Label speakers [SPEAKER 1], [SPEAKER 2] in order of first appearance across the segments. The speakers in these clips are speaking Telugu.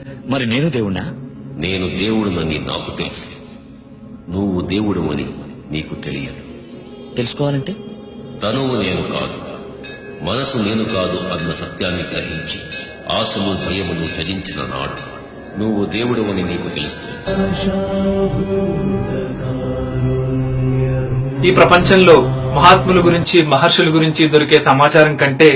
[SPEAKER 1] మరి నేను దేవుణ్ణా?
[SPEAKER 2] నేను దేవుడునని నాకు తెలుసు, నువ్వు దేవుడు అని నీకు తెలియదు.
[SPEAKER 1] తెలుసుకోవాలంటే
[SPEAKER 2] తనువు నేను కాదు, మనసు నేను కాదు అన్న సత్యాన్ని గ్రహించి ఆశలు భయములు త్యజించిన నాడు నువ్వు దేవుడు అని నీకు తెలుస్తుంది.
[SPEAKER 3] ఈ ప్రపంచంలో మహాత్ముల గురించి, మహర్షుల గురించి దొరికే సమాచారం కంటే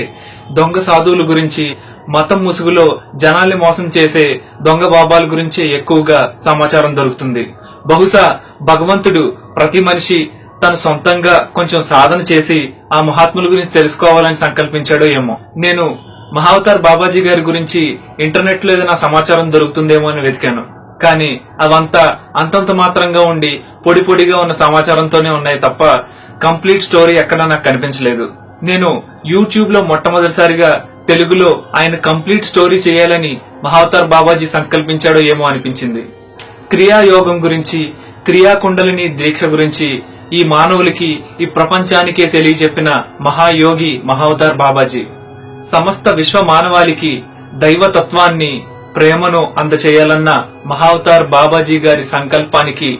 [SPEAKER 3] దొంగ సాధువుల గురించి, మతం ముసుగులో జనాల్ని మోసం చేసే దొంగ బాబాల గురించి ఎక్కువగా సమాచారం దొరుకుతుంది. బహుశా భగవంతుడు ప్రతి మనిషి తను సొంతంగా కొంచెం సాధన చేసి ఆ మహాత్ముల గురించి తెలుసుకోవాలని సంకల్పించాడో ఏమో. నేను మహావతార్ బాబాజీ గారి గురించి ఇంటర్నెట్ లో ఏదైనా సమాచారం దొరుకుతుందేమో అని వెతికాను. కానీ అవంతా అంతంత మాత్రంగా ఉండి పొడి పొడిగా ఉన్న సమాచారంతోనే ఉన్నాయి తప్ప కంప్లీట్ స్టోరీ ఎక్కడా నాకు కనిపించలేదు. నేను యూట్యూబ్ లో మొట్టమొదటిసారిగా తెలుగులో ఆయన కంప్లీట్ స్టోరీ చేయాలని మహావతార్ బాబాజీ సంకల్పించాడో ఏమో అనిపించింది. క్రియాయోగం గురించి, క్రియాకుండలిని దీక్ష గురించి ఈ మానవులకి, ఈ ప్రపంచానికే తెలియజెప్పిన మహాయోగి మహావతార్ బాబాజీ. సమస్త విశ్వ మానవాళికి దైవతత్వాన్ని, ప్రేమను అందచేయాలన్న మహావతార్ బాబాజీ గారి సంకల్పానికి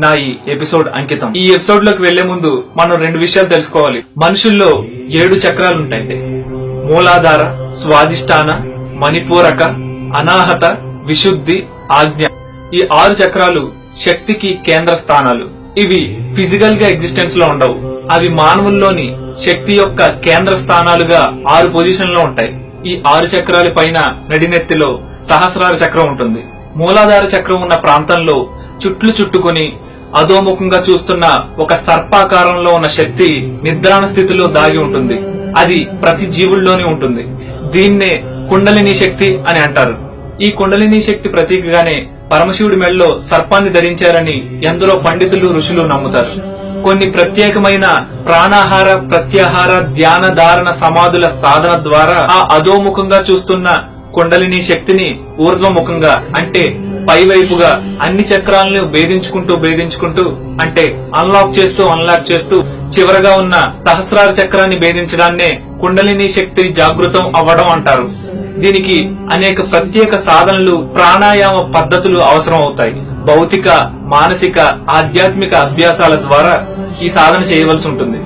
[SPEAKER 3] నా ఈ ఎపిసోడ్ అంకితం. ఈ ఎపిసోడ్ లోకి వెళ్లే ముందు మనం 2 విషయాలు తెలుసుకోవాలి. మనుషుల్లో 7 చక్రాలు ఉంటాయి. మూలాధార, స్వాదిష్టాన, మణిపూరక, అనాహత, విశుద్ధి, ఆజ్ఞ. ఈ 6 చక్రాలు శక్తికి కేంద్ర స్థానాలు. ఇవి ఫిజికల్ గా ఎగ్జిస్టెన్స్ లో ఉండవు. అవి మానవుల్లోని శక్తి యొక్క కేంద్ర స్థానాలుగా 6 పొజిషన్ లో ఉంటాయి. ఈ 6 చక్రాల పైన నడినెత్తిలో సహస్రార చక్రం ఉంటుంది. మూలాధార చక్రం ఉన్న ప్రాంతంలో చుట్లు చుట్టుకుని అధోముఖంగా చూస్తున్న ఒక సర్పాకారంలో ఉన్న శక్తి నిద్రాణ స్థితిలో దాగి ఉంటుంది. అది ప్రతి జీవుల్లోనే ఉంటుంది. దీన్నే కుండలిని శక్తి అని అంటారు. ఈ కుండలిని శక్తి ప్రతీకగానే పరమశివుడి మెడలో సర్పాన్ని ధరించారని ఎందరో పండితులు, ఋషులు నమ్ముతారు. కొన్ని ప్రత్యేకమైన ప్రాణాహార, ప్రత్యాహార, ధ్యాన, ధారణ, సమాధుల సాధన ద్వారా ఆ అధోముఖంగా చూస్తున్న కుండలిని శక్తిని ఊర్ధ్వముఖంగా అంటే పైవైపుగా అన్ని చక్రాలను భేదించుకుంటూ అంటే అన్లాక్ చేస్తూ చివరగా ఉన్న సహస్రార చక్రాన్ని భేదించడాన్నే కుండలిని శక్తి జాగృతం అవ్వడం అంటారు. దీనికి అనేక ప్రత్యేక సాధనలు, ప్రాణాయామ పద్ధతులు అవసరం అవుతాయి. భౌతిక, మానసిక, ఆధ్యాత్మిక అభ్యాసాల ద్వారా ఈ సాధన చేయవలసి ఉంటుంది.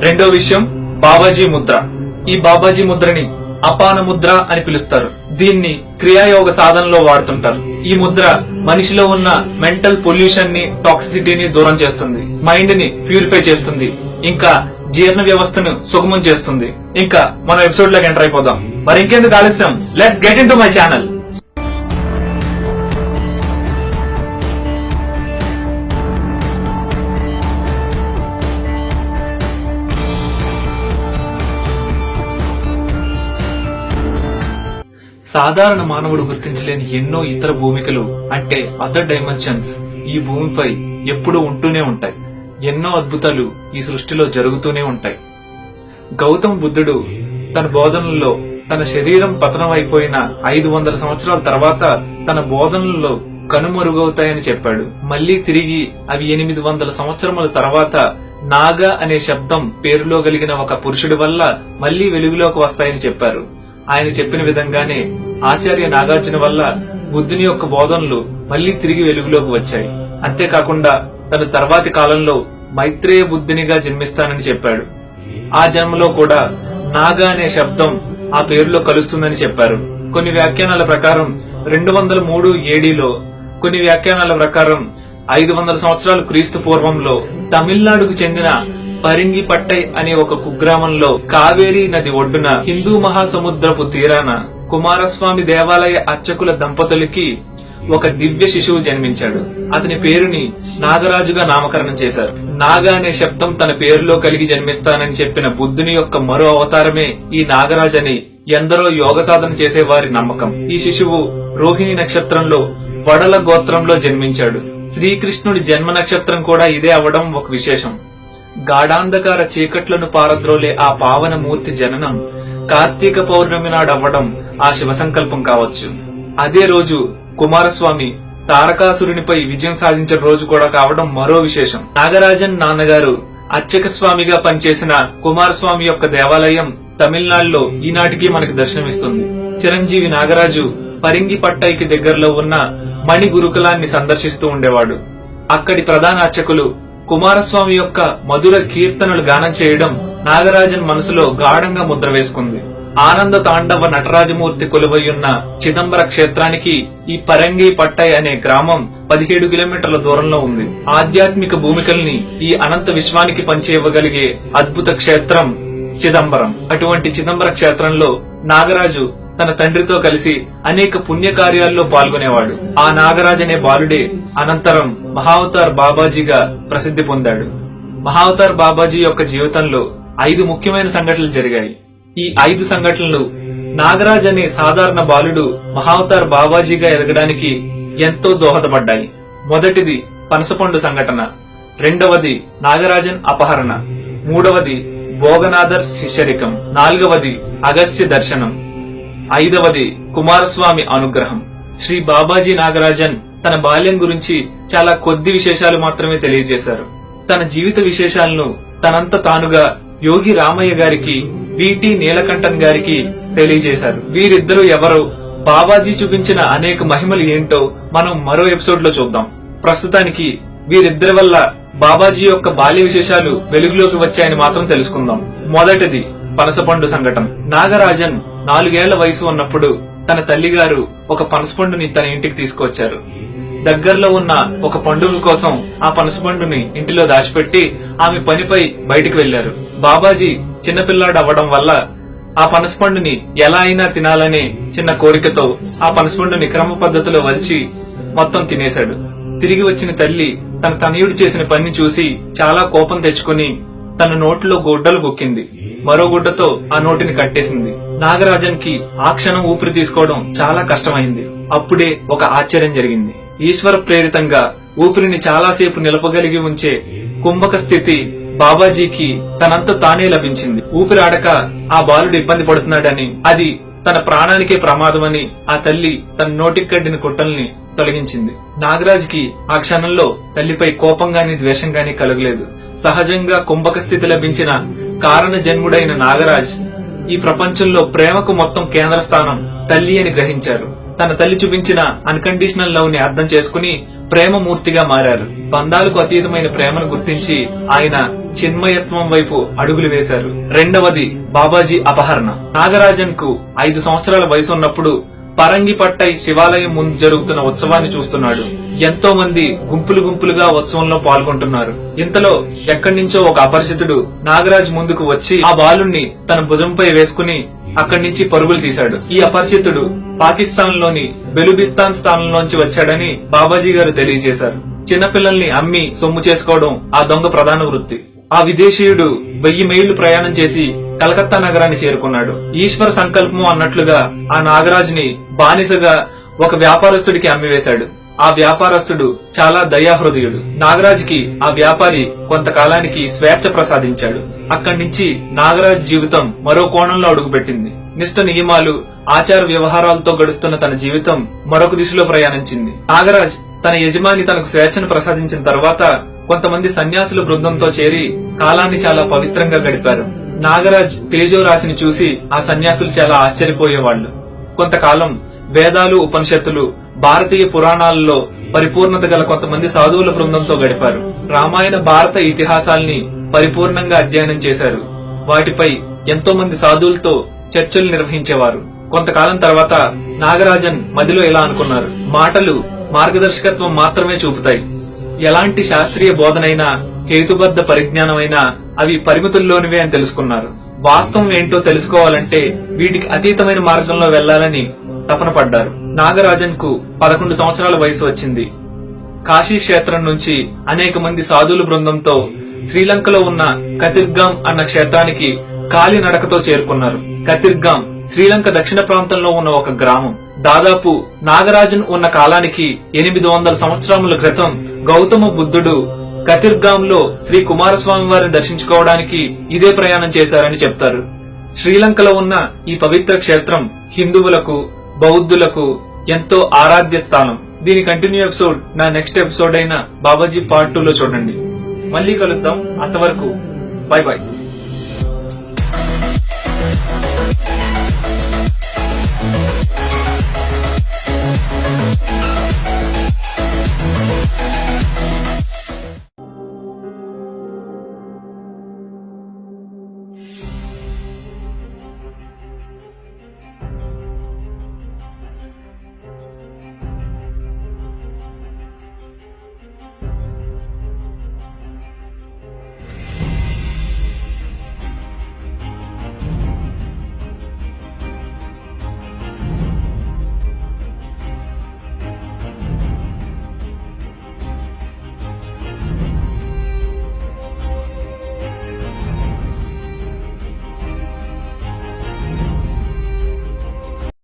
[SPEAKER 3] రెండో విషయం బాబాజీ ముద్ర. ఈ బాబాజీ ముద్రని అపాన ముద్ర అని పిలుస్తారు. దీన్ని క్రియాయోగ సాధనలో వాడుతుంటారు. ఈ ముద్ర మనిషిలో ఉన్న మెంటల్ పొల్యూషన్ ని, టాక్సిసిటీని దూరం చేస్తుంది. మైండ్ ని ప్యూరిఫై చేస్తుంది. ఇంకా జీర్ణ వ్యవస్థను సుగమం చేస్తుంది. ఇంకా మన ఎపిసోడ్ లోకి ఎంటర్ అయిపోదాం. మరి ఇంకెందుకు ఆలస్యం, let's get in to my channel. సాధారణ మానవుడు గుర్తించలేని ఎన్నో ఇతర భూమికలు అంటే అదర్ డైమెన్షన్స్ ఈ భూమిపై ఎప్పుడూ ఉంటూనే ఉంటాయి. ఎన్నో అద్భుతాలు ఈ సృష్టిలో జరుగుతూనే ఉంటాయి. గౌతమ బుద్ధుడు తన బోధనల్లో తన శరీరం పతనం అయిపోయిన 500 సంవత్సరాల తర్వాత తన బోధనల్లో కనుమరుగవుతాయని చెప్పాడు. మళ్లీ తిరిగి అవి 800 సంవత్సరముల తర్వాత నాగా అనే శబ్దం పేరులో కలిగిన ఒక పురుషుడి వల్ల మళ్లీ వెలుగులోకి వస్తాయని చెప్పారు. ఆయన చెప్పిన విధంగానే ఆచార్య నాగార్జున వల్ల బుద్ధుని యొక్క బోధనలు మళ్లీ తిరిగి వెలుగులోకి వచ్చాయి. అంతేకాకుండా తన తర్వాతి కాలంలో మైత్రేయ బుద్ధునిగా జన్మిస్తానని చెప్పాడు. ఆ జన్మలో కూడా నాగా అనే శబ్దం ఆ పేరులో కలుస్తుందని చెప్పారు. కొన్ని వ్యాఖ్యానాల ప్రకారం 203 ఏడీలో, కొన్ని వ్యాఖ్యానాల ప్రకారం 500 సంవత్సరాలు క్రీస్తు పూర్వంలో తమిళనాడుకు చెందిన పరింగిపట్టై అనే ఒక కుగ్రామంలో కావేరీ నది ఒడ్డున హిందూ మహాసముద్రపు తీరాన కుమారస్వామి దేవాలయ అర్చకుల దంపతులకి ఒక దివ్య శిశువు జన్మించాడు. అతని పేరుని నాగరాజుగా నామకరణం చేశారు. నాగా అనే శబ్దం తన పేరులో కలిగి జన్మిస్తానని చెప్పిన బుద్ధుని యొక్క మరో అవతారమే ఈ నాగరాజు అని ఎందరో యోగ సాధన చేసే వారి నమ్మకం. ఈ శిశువు రోహిణి నక్షత్రంలో వడల గోత్రంలో జన్మించాడు. శ్రీకృష్ణుడి జన్మ నక్షత్రం కూడా ఇదే అవడం ఒక విశేషం. గాఢాంధకార చీకట్లను పారద్రోలే ఆ పావన మూర్తి జననం కార్తీక పౌర్ణమి నాడు అవ్వడం ఆ శివ సంకల్పం కావచ్చు. అదే రోజు కుమారస్వామి తారకాసురునిపై విజయం సాధించిన రోజు కూడా కావడం మరో విశేషం. నాగరాజన్ నాన్నగారు అర్చక స్వామిగా పనిచేసిన కుమారస్వామి యొక్క దేవాలయం తమిళనాడులో ఈనాటికి మనకి దర్శనమిస్తుంది. చిరంజీవి నాగరాజు పరింగిపట్టైకి దగ్గరలో ఉన్న మణి గురుకులాన్ని సందర్శిస్తూ ఉండేవాడు. అక్కడి ప్రధాన అర్చకులు కుమారస్వామి యొక్క మధుర కీర్తనలు గానం చేయడం నాగరాజన్ మనసులో గాఢంగా ముద్ర వేసుకుంది. ఆనంద తాండవ నటరాజమూర్తి కొలువయ్యున్న చిదంబర క్షేత్రానికి ఈ పరంగి పట్టై అనే గ్రామం 17 కిలోమీటర్ల దూరంలో ఉంది. ఆధ్యాత్మిక భూమికల్ని ఈ అనంత విశ్వానికి పంచేయగలిగే అద్భుత క్షేత్రం చిదంబరం. అటువంటి చిదంబర క్షేత్రంలో నాగరాజు తన తండ్రితో కలిసి అనేక పుణ్యకార్యాల్లో పాల్గొనేవాడు. ఆ నాగరాజ్ అనే బాలుడే అనంతరం మహావతార్ బాబాజీగా ప్రసిద్ధి పొందాడు. మహావతార్ బాబాజీ యొక్క జీవితంలో 5 ముఖ్యమైన సంఘటనలు జరిగాయి. ఈ 5 సంఘటనలు నాగరాజ్ అనే సాధారణ బాలుడు మహావతార్ బాబాజీగా ఎదగడానికి ఎంతో దోహదపడ్డాయి. మొదటిది పనసపండు సంఘటన, రెండవది నాగరాజన్ అపహరణ, మూడవది భోగనాథర్ శిష్యరికం, నాలుగవది అగస్త్య దర్శనం, ఐదవది కుమారస్వామి అనుగ్రహం. శ్రీ బాబాజీ నాగరాజన్ తన బాల్యం గురించి చాలా కొద్ది విశేషాలు మాత్రమే తెలియజేశారు. తన జీవిత విశేషాలను తనంత తానుగా యోగి రామయ్య గారికి, విటి నీలకంఠన్ గారికి తెలియజేశారు. వీరిద్దరూ ఎవరో, బాబాజీ చూపించిన అనేక మహిమలు ఏంటో మనం మరో ఎపిసోడ్ లో చూద్దాం. ప్రస్తుతానికి వీరిద్దరి వల్ల బాబాజీ యొక్క బాల్య విశేషాలు వెలుగులోకి వచ్చాయని మాత్రం తెలుసుకుందాం. మొదటిది పనసపండు సంఘటన. నాగరాజన్ 4 ఏళ్ల వయసు ఉన్నప్పుడు తన తల్లిగారు ఒక పనసపండుని తన ఇంటికి తీసుకొచ్చారు. దగ్గరలో ఉన్న ఒక పండుగ కోసం ఆ పనసపండుని ఇంటిలో దాచిపెట్టి ఆమె పనిపై బయటికి వెళ్లారు. బాబాజీ చిన్నపిల్లాడు అవ్వడం వల్ల ఆ పనసపండుని ఎలా అయినా తినాలనే చిన్న కోరికతో ఆ పనసపండుని క్రమ పద్ధతిలో వలిచి మొత్తం తినేశాడు. తిరిగి వచ్చిన తల్లి తన తనయుడు చేసిన పని చూసి చాలా కోపం తెచ్చుకుని తన నోటిలో గుడ్డలు కుక్కింది. మరో గుడ్డతో ఆ నోటిని కట్టేసింది. నాగరాజన్ కి ఆ క్షణం ఊపిరి తీసుకోవడం చాలా కష్టమైంది. అప్పుడే ఒక ఆశ్చర్యం జరిగింది. ఈశ్వర ప్రేరితంగా ఊపిరిని చాలాసేపు నిలపగలిగి ఉంచే కుంభక స్థితి బాబాజీకి తనంత తానే లభించింది. ఊపిరాడక ఆ బాలుడు ఇబ్బంది పడుతున్నాడని, అది తన ప్రాణానికే ప్రమాదమని ఆ తల్లి తన నోటికి కట్టిన కుట్టల్ని తొలగించింది. నాగరాజ్కి ఆ క్షణంలో తల్లిపై కోపం గాని ద్వేషం గాని కలగలేదు. సహజంగా కుంభక స్థితి లభించిన కారణ జన్ముడైన నాగరాజ్ ఈ ప్రపంచంలో ప్రేమకు మొత్తం కేంద్ర స్థానం తల్లి అని గ్రహించారు. తన తల్లి చూపించిన అన్కండిషనల్ లవ్ ని అర్థం చేసుకుని ప్రేమమూర్తిగా మారారు. బంధాలకు అతీతమైన ప్రేమను గుర్తించి ఆయన చిన్మయత్వం వైపు అడుగులు వేశారు. రెండవది బాబాజీ అపహరణ. నాగరాజన్ కు 5 సంవత్సరాల వయసు ఉన్నప్పుడు పరంగిపట్టై శివాలయం ముందు జరుగుతున్న ఉత్సవాన్ని చూస్తున్నాడు. ఎంతో మంది గుంపులు గుంపులుగా ఉత్సవంలో పాల్గొంటున్నారు. ఇంతలో ఎక్కడి నుంచో ఒక అపరిచితుడు నాగరాజ్ ముందుకు వచ్చి ఆ బాలుణ్ణి తన భుజంపై వేసుకుని అక్కడి నుంచి పరుగులు తీశాడు. ఈ అపరిచితుడు పాకిస్తాన్ లోని బెలుబిస్తాన్ స్థానంలోంచి వచ్చాడని బాబాజీ గారు తెలియజేశారు. చిన్నపిల్లల్ని అమ్మి సొమ్ము చేసుకోవడం ఆ దొంగ ప్రధాన వృత్తి. ఆ విదేశీయుడు 1000 మైళ్లు ప్రయాణం చేసి కలకత్తా నగరాన్ని చేరుకున్నాడు. ఈశ్వర సంకల్పము అన్నట్లుగా ఆ నాగరాజుని బానిసగా ఒక వ్యాపారస్తుడికి అమ్మివేశాడు. ఆ వ్యాపారస్తుడు చాలా దయాహృదయుడు. నాగరాజుకి ఆ వ్యాపారి కొంతకాలానికి స్వేచ్ఛ ప్రసాదించాడు. అక్కడి నుంచి నాగరాజ్ జీవితం మరో కోణంలో అడుగుపెట్టింది. నిష్ఠ నియమాలు, ఆచార వ్యవహారాలతో గడుస్తున్న తన జీవితం మరొక దిశలో ప్రయాణించింది. నాగరాజ్ తన యజమాని తనకు స్వేచ్ఛను ప్రసాదించిన తర్వాత కొంతమంది సన్యాసుల బృందంతో చేరి కాలాన్ని చాలా పవిత్రంగా గడిపారు. నాగరాజ్ తేజో రాశిని చూసి ఆ సన్యాసులు చాలా ఆశ్చర్యపోయేవాళ్లు. కొంతకాలం వేదాలు, ఉపనిషత్తులు, భారతీయ పురాణాలలో పరిపూర్ణత గల కొంతమంది సాధువుల బృందంతో గడిపారు. రామాయణ, భారత ఇతిహాసాల్ని పరిపూర్ణంగా అధ్యయనం చేశారు. వాటిపై ఎంతో మంది సాధువులతో చర్చలు నిర్వహించేవారు. కొంతకాలం తర్వాత నాగరాజన్ మదిలో ఇలా అనుకున్నారు: మాటలు మార్గదర్శకత్వం మాత్రమే చూపుతాయి. ఎలాంటి శాస్త్రీయ బోధనైనా, హేతుబద్ధ పరిజ్ఞానమైనా అవి పరిమితుల్లోనివే అని తెలుసుకున్నారు. వాస్తవం ఏంటో తెలుసుకోవాలంటే వీటికి అతీతమైన మార్గంలో వెళ్లాలని తపన పడ్డారు. నాగరాజన్ కు 11 సంవత్సరాల వయసు వచ్చింది. కాశీ క్షేత్రం నుంచి అనేక మంది సాధువుల బృందంతో శ్రీలంకలో ఉన్న కతిర్గాం అన్న క్షేత్రానికి కాలినడకతో చేరుకున్నారు. కతిర్గాం శ్రీలంక దక్షిణ ప్రాంతంలో ఉన్న ఒక గ్రామం. దాదాపు నాగరాజన్ ఉన్న కాలానికి 800 సంవత్సరముల క్రితం గౌతమ బుద్ధుడు కతిర్గాంలో శ్రీ కుమారస్వామి వారిని దర్శించుకోవడానికి ఇదే ప్రయాణం చేశారని చెప్తారు. శ్రీలంకలో ఉన్న ఈ పవిత్ర క్షేత్రం హిందువులకు, బౌద్ధులకు ఎంతో ఆరాధ్య స్థానం. దీని కంటిన్యూ ఎపిసోడ్ నా నెక్స్ట్ ఎపిసోడ్ అయిన బాబాజీ పార్ట్ 2 లో చూడండి. మళ్ళీ కలుద్దాం. అంతవరకు బై బై.